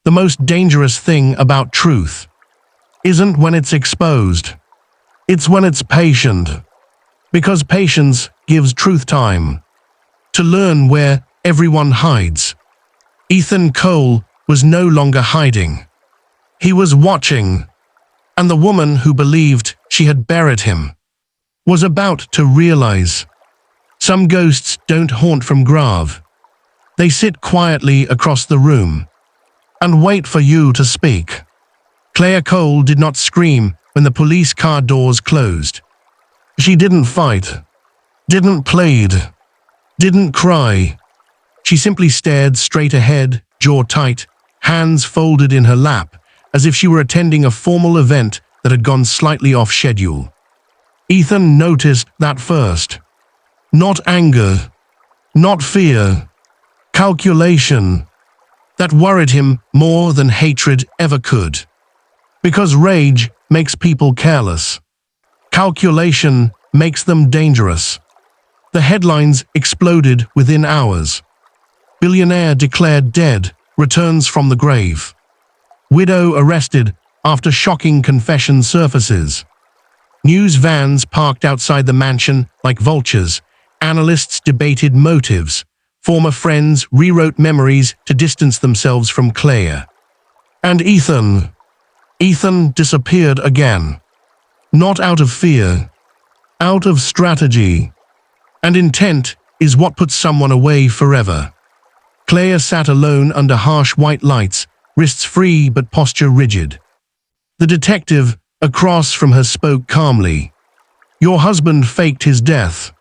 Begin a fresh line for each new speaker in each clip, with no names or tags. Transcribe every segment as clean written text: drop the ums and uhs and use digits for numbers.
The most dangerous thing about truth isn't when it's exposed. It's when it's patient. Because patience gives truth time to learn where everyone hides. Ethan Cole was no longer hiding. He was watching, and the woman who believed she had buried him was about to realize. Some ghosts don't haunt from grave. They sit quietly across the room and wait for you to speak. Claire Cole did not scream when the police car doors closed. She didn't fight, didn't plead, didn't cry. She simply stared straight ahead, jaw tight, hands folded in her lap, as if she were attending a formal event that had gone slightly off schedule. Ethan noticed that first. Not anger, not fear, calculation. That worried him more than hatred ever could. Because rage makes people careless. Calculation makes them dangerous. The headlines exploded within hours. Billionaire declared dead, returns from the grave. Widow arrested after shocking confession surfaces. News vans parked outside the mansion like vultures. Analysts debated motives. Former friends rewrote memories to distance themselves from Claire. And Ethan disappeared again. Not out of fear, out of strategy. And intent is what puts someone away forever. Claire sat alone under harsh white lights, wrists free but posture rigid. The detective across from her spoke calmly. Your husband faked his death.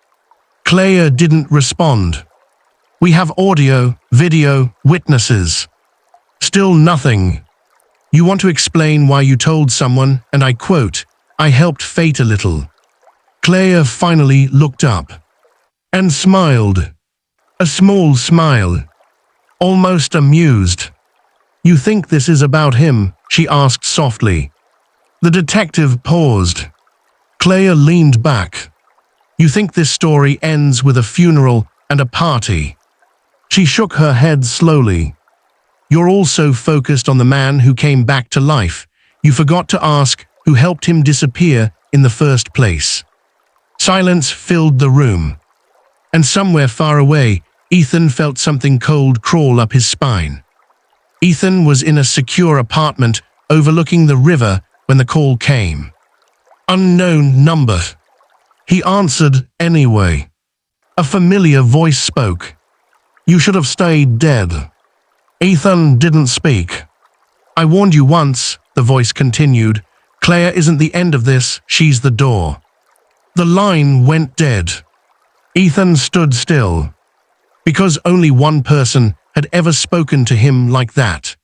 Claire didn't respond. We have audio, video, witnesses. Still nothing. You want to explain why you told someone, and I quote, I helped fate a little. Claire finally looked up and smiled. A small smile. Almost amused. You think this is about him? She asked softly. The detective paused. Claire leaned back. You think this story ends with a funeral and a party? She shook her head slowly. You're also focused on the man who came back to life. You forgot to ask who helped him disappear in the first place. Silence filled the room. And somewhere far away, Ethan felt something cold crawl up his spine. Ethan was in a secure apartment overlooking the river when the call came. Unknown number. He answered anyway. A familiar voice spoke. You should have stayed dead. Ethan didn't speak. I warned you once, the voice continued. Claire isn't the end of this, she's the door. The line went dead. Ethan stood still. Because only one person had ever spoken to him like that.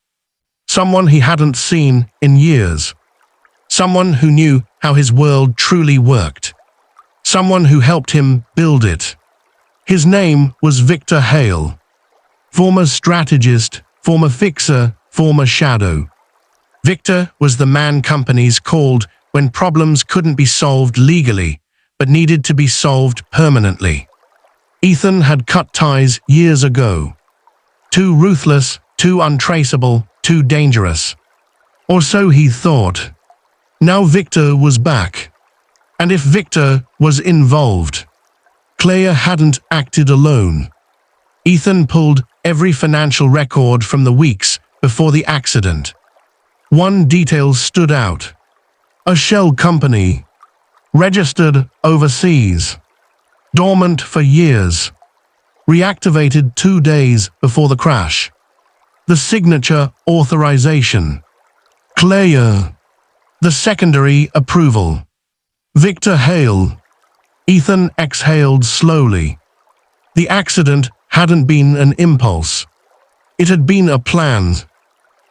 Someone he hadn't seen in years. Someone who knew how his world truly worked. Someone who helped him build it. His name was Victor Hale. Former strategist, former fixer, former shadow. Victor was the man companies called when problems couldn't be solved legally, but needed to be solved permanently. Ethan had cut ties years ago. Too ruthless, too untraceable, too dangerous. Or so he thought. Now Victor was back. And if Victor was involved, Claire hadn't acted alone. Ethan pulled every financial record from the weeks before the accident. One detail stood out. A shell company. Registered overseas. Dormant for years. Reactivated 2 days before the crash. The signature authorization. Claire. The secondary approval. Victor Hale. Ethan exhaled slowly. The accident hadn't been an impulse. It had been a plan.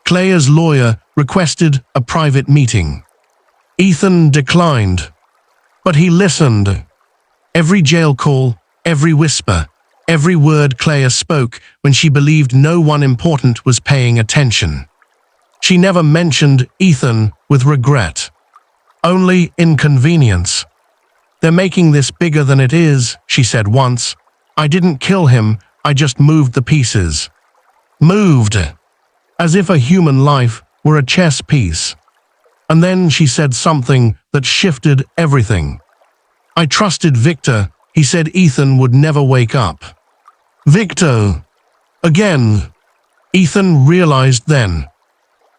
Claire's lawyer requested a private meeting. Ethan declined. But he listened. Every jail call, every whisper, every word Claire spoke when she believed no one important was paying attention. She never mentioned Ethan with regret. Only inconvenience. They're making this bigger than it is, she said once. I didn't kill him, I just moved the pieces. Moved. as if a human life were a chess piece. And then she said something that shifted everything. I trusted Victor. He said Ethan would never wake up. Victor. Again. Ethan realized then.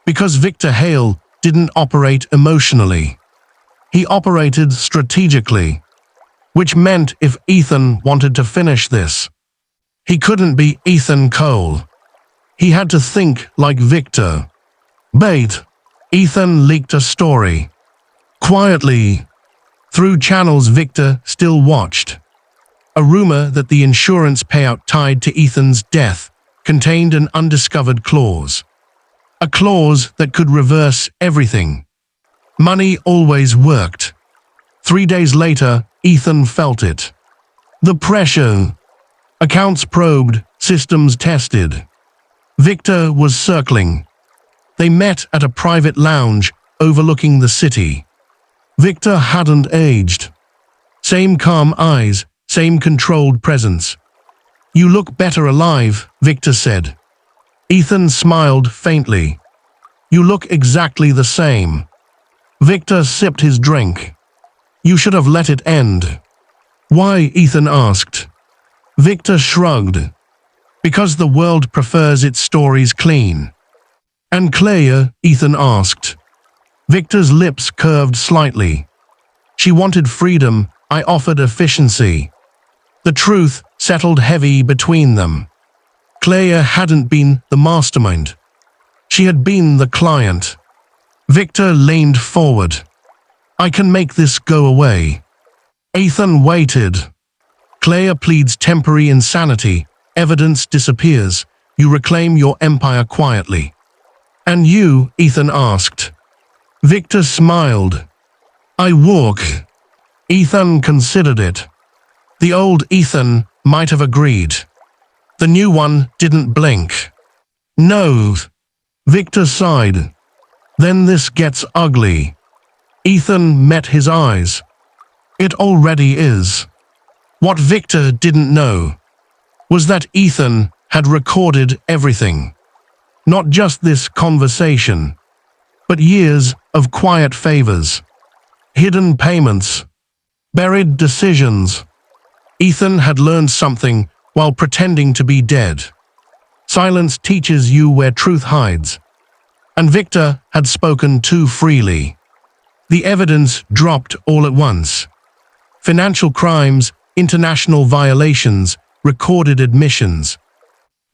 Because Victor Hale didn't operate emotionally. He operated strategically. Which meant if Ethan wanted to finish this, he couldn't be Ethan Cole. He had to think like Victor. Bait. Ethan leaked a story. Quietly. Through channels Victor still watched. A rumor that the insurance payout tied to Ethan's death contained an undiscovered clause. A clause that could reverse everything. Money always worked. 3 days later, Ethan felt it. The pressure. Accounts probed, systems tested. Victor was circling. They met at a private lounge overlooking the city. Victor hadn't aged. Same calm eyes, same controlled presence. You look better alive, Victor said. Ethan smiled faintly. You look exactly the same. Victor sipped his drink. You should have let it end. Why? Ethan asked. Victor shrugged. Because the world prefers its stories clean. And Claire? Ethan asked. Victor's lips curved slightly. She wanted freedom, I offered efficiency. The truth settled heavy between them. Claire hadn't been the mastermind. She had been the client. Victor leaned forward. I can make this go away. Ethan waited. Claire pleads temporary insanity. Evidence disappears. You reclaim your empire quietly. And you? Ethan asked. Victor smiled. I walk. Ethan considered it. The old Ethan might have agreed. The new one didn't blink. No. Victor sighed. Then this gets ugly. Ethan met his eyes. It already is. What Victor didn't know was that Ethan had recorded everything. Not just this conversation, but years of quiet favors, hidden payments, buried decisions. Ethan had learned something while pretending to be dead. Silence teaches you where truth hides. And Victor had spoken too freely. The evidence dropped all at once. Financial crimes, international violations, recorded admissions.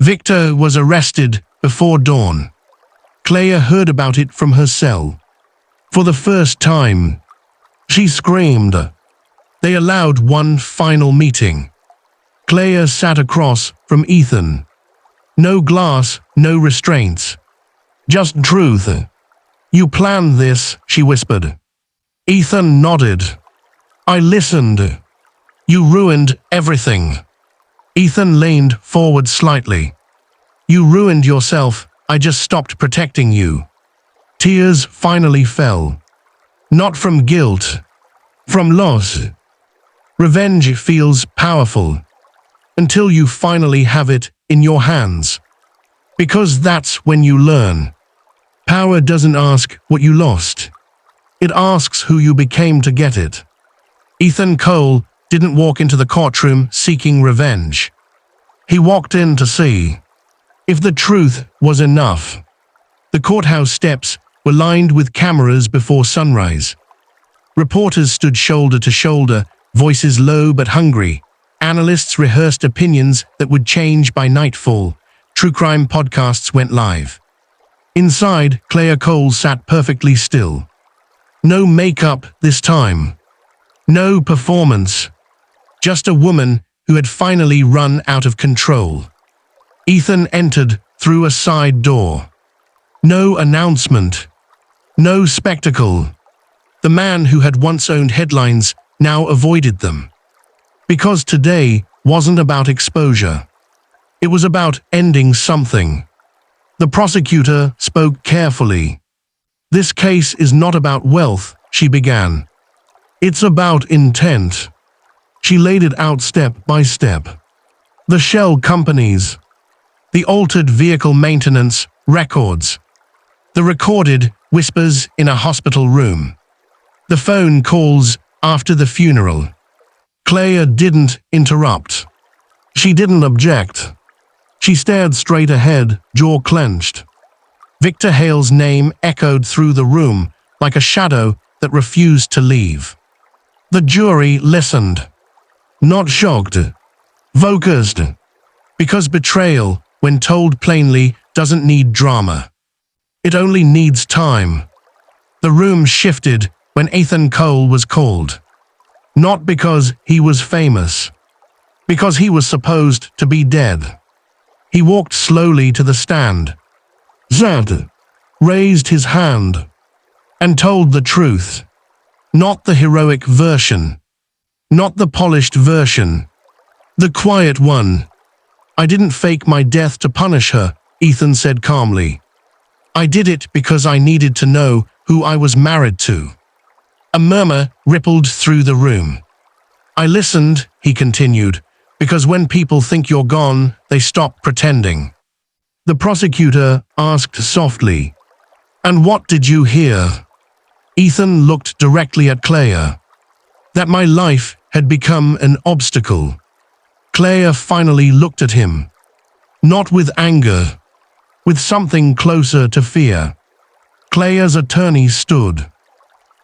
Victor was arrested before dawn. Claire heard about it from her cell. For the first time, she screamed. They allowed one final meeting. Claire sat across from Ethan. No glass, no restraints. Just truth. You planned this, she whispered. Ethan nodded. I listened. You ruined everything. Ethan leaned forward slightly. You ruined yourself, I just stopped protecting you. Tears finally fell. Not from guilt. From loss. Revenge feels powerful. Until you finally have it in your hands. Because that's when you learn. Power doesn't ask what you lost. It asks who you became to get it. Ethan Cole didn't walk into the courtroom seeking revenge. He walked in to see if the truth was enough. The courthouse steps were lined with cameras before sunrise. Reporters stood shoulder to shoulder, voices low but hungry. Analysts rehearsed opinions that would change by nightfall. True crime podcasts went live. Inside, Claire Cole sat perfectly still. No makeup this time. No performance. Just a woman who had finally run out of control. Ethan entered through a side door. No announcement. No spectacle. The man who had once owned headlines now avoided them. Because today wasn't about exposure. It was about ending something. The prosecutor spoke carefully. This case is not about wealth, she began. It's about intent. She laid it out step by step. The shell companies. The altered vehicle maintenance, records. The recorded whispers in a hospital room. The phone calls after the funeral. Claire didn't interrupt. She didn't object. She stared straight ahead, jaw clenched. Victor Hale's name echoed through the room like a shadow that refused to leave. The jury listened. Not shocked. Focused. Because betrayal, when told plainly, doesn't need drama. It only needs time. The room shifted when Ethan Cole was called. Not because he was famous. Because he was supposed to be dead. He walked slowly to the stand. Zad raised his hand and told the truth. Not the heroic version. Not the polished version. The quiet one. I didn't fake my death to punish her, Ethan said calmly. I did it because I needed to know who I was married to. A murmur rippled through the room. I listened, he continued, because when people think you're gone, they stop pretending. The prosecutor asked softly, "And what did you hear?" Ethan looked directly at Claire. That my life had become an obstacle. Claire finally looked at him. Not with anger, with something closer to fear. Claire's attorney stood.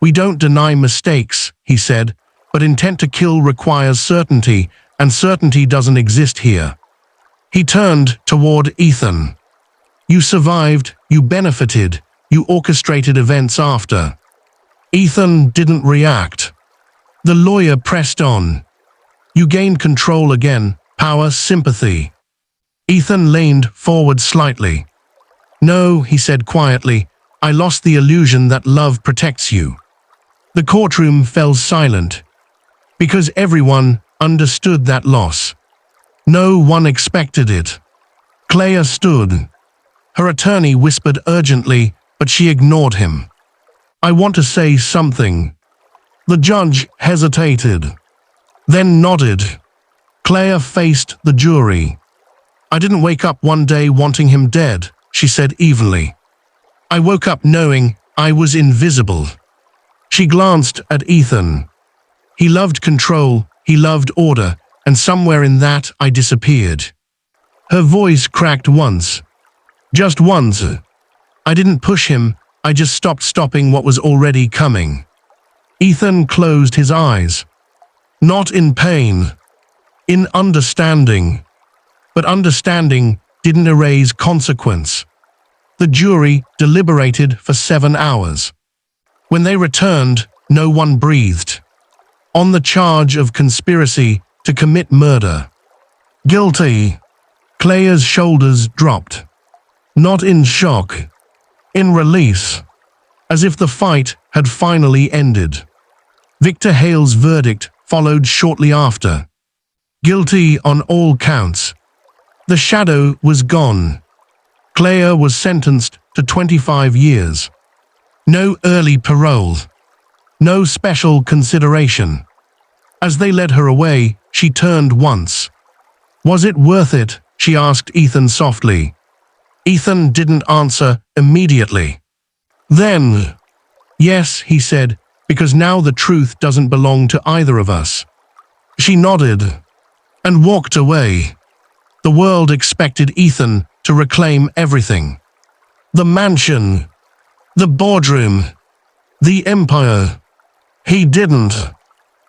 "We don't deny mistakes," he said, "but intent to kill requires certainty, and certainty doesn't exist here." He turned toward Ethan. "You survived, you benefited, you orchestrated events after." Ethan didn't react. The lawyer pressed on. "You gained control again, power, sympathy." Ethan leaned forward slightly. "No," he said quietly, "I lost the illusion that love protects you." The courtroom fell silent, because everyone understood that loss. No one expected it. Claire stood. Her attorney whispered urgently, but she ignored him. "I want to say something." The judge hesitated, then nodded. Claire faced the jury. "I didn't wake up one day wanting him dead," she said evenly. "I woke up knowing I was invisible." She glanced at Ethan. He loved control, he loved order, and somewhere in that I disappeared. Her voice cracked once. Just once. I didn't push him, I just stopped stopping what was already coming. Ethan closed his eyes. Not in pain. In understanding. But understanding didn't erase consequence. The jury deliberated for 7 hours. When they returned, no one breathed. On the charge of conspiracy to commit murder. Guilty. Claire's shoulders dropped. Not in shock. In release. As if the fight had finally ended. Victor Hale's verdict followed shortly after. Guilty on all counts. The shadow was gone. Claire was sentenced to 25 years. No early parole. No special consideration. As they led her away, she turned once. "Was it worth it?" she asked Ethan softly. Ethan didn't answer immediately. Then, "Yes," he said, "because now the truth doesn't belong to either of us." She nodded and walked away. The world expected Ethan to reclaim everything. The mansion, the boardroom, the empire. He didn't.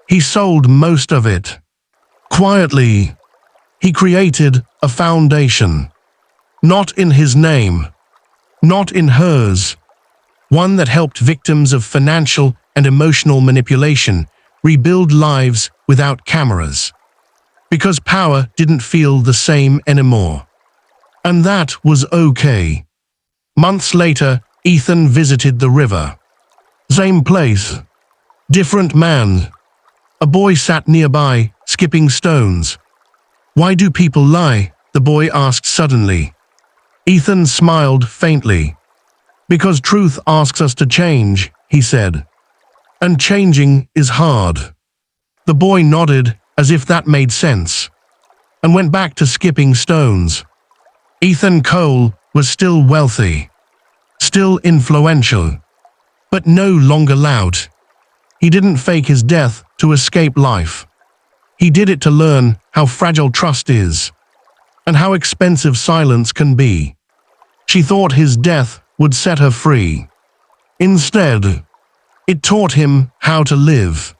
He sold most of it. Quietly, he created a foundation. Not in his name. Not in hers. One that helped victims of financial and emotional manipulation rebuild lives without cameras. Because power didn't feel the same anymore. And that was okay. Months later, Ethan visited the river. Same place. Different man. A boy sat nearby, skipping stones. "Why do people lie?" the boy asked suddenly. Ethan smiled faintly. "Because truth asks us to change," he said. "And changing is hard." The boy nodded as if that made sense, and went back to skipping stones. Ethan Cole was still wealthy, still influential, but no longer loud. He didn't fake his death to escape life. He did it to learn how fragile trust is and how expensive silence can be. She thought his death would set her free. Instead, it taught him how to live.